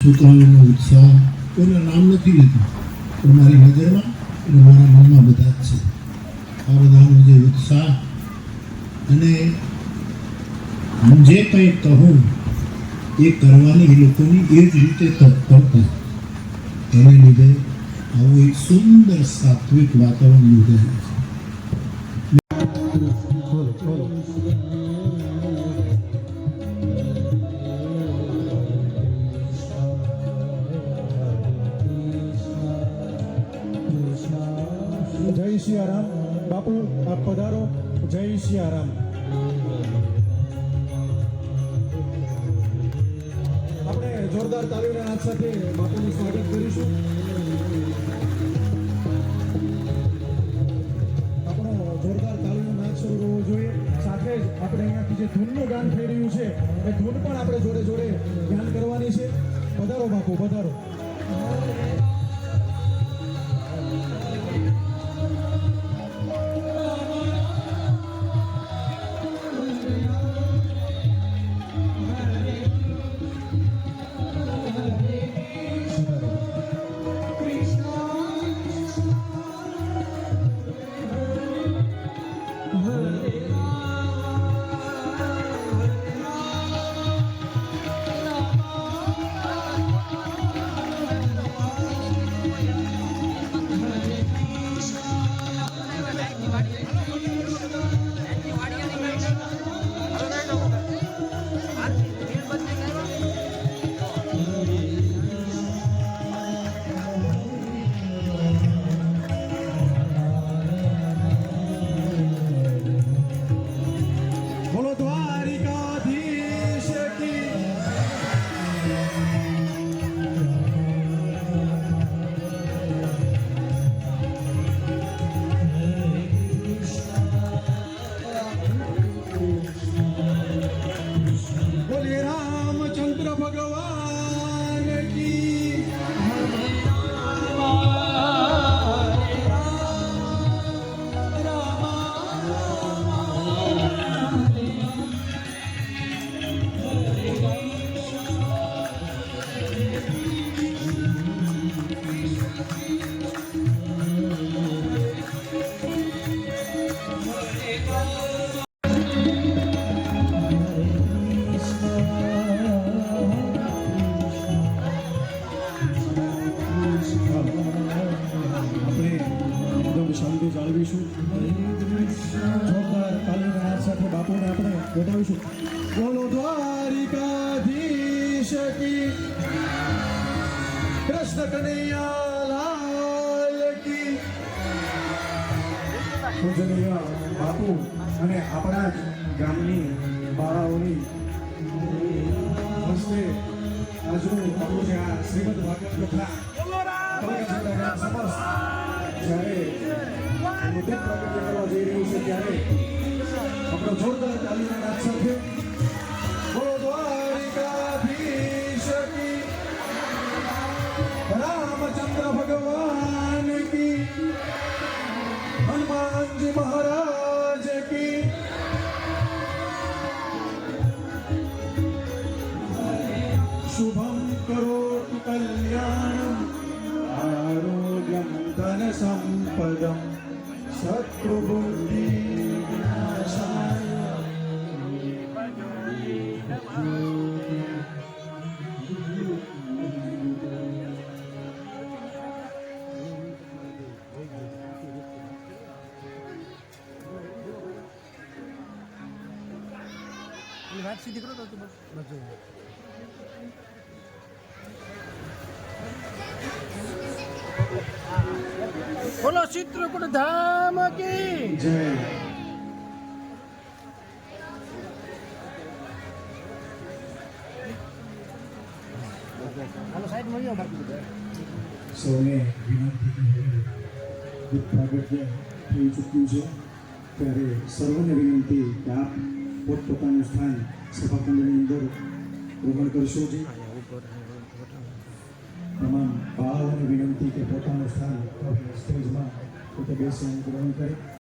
છોકરાઓનો ઉત્સાહ કોઈના નામ નથી લેતું, પણ મારી નજરમાં અને મારા મનમાં બધા જ છે. આ બધાનો જે ઉત્સાહ અને હું જે કંઈ કહું એ કરવાની એ લોકોની એ જ રીતે તત્પરતા, એને લીધે આવું એક સુંદર સાત્વિક વાતાવરણ યોજાય છે. જય સિયારામ. બાપુ આપ પધારો. જય સિયારામ. આપણે જોરદાર તાળીઓના હાથ સાથે બાપુનું સ્વાગત કરીશું. આપણો જોરદાર તાળીઓનો નાદ શરૂ હોવો જોઈએ. સાથે જ આપણે અહીંયાથી જે ધૂનનું ગાન થઈ રહ્યું છે એ ધૂન પણ આપણે જોડે જોડે ગાન કરવાની છે. પધારો બાપુ, પધારો. શાંતિ જાળવીશું. જોરદાર તાલીના હાથ સાથે બાપુને આપણે બોલાવીશું. બોલો દ્વારિકાધીશ કી, કૃષ્ણ કનૈયા લાલ કી. પૂજનીય બાપુ અને આપણા જ ગામની બાળાઓની હસ્તે આજનું આપણું જે આ શ્રીમદ ભાગવત કથા સમસ્ત જ્યારે મુદ્દે પ્રગટ કરવા જઈ રહ્યું છે ત્યારે આપણો જોરદાર તાલીના નાદ સાથે બોલો દ્વારિકાધીશ કી, રામચંદ્ર ભગવાન કી, હનુમાનજી મહારાજ કી. શુભમ કરોતુ કલ્યાણમ આરોગ્યમ ધન સંપદમ શત્રુબુદ્ધિ વિનાશાય. વાત સીધી કરો તો બસ. બોલો ચિત્રકૂટ ધામ કી જય. હાલો સાઈડ મળ્યો બાકી સૌને વિનંતી પ્રાગટ્ય થઈ ચૂક્યું છે ત્યારે સર્વને વિનંતી કે આપ પોતપોતાનું સ્થાન સભાખંડની અંદર ગ્રહણ કરશો. છે તમામ બાળાઓને વિનંતી કે પોતાનું સ્થાન સ્ટેજમાં પોતે બેસવાનું ગ્રહણ કરે.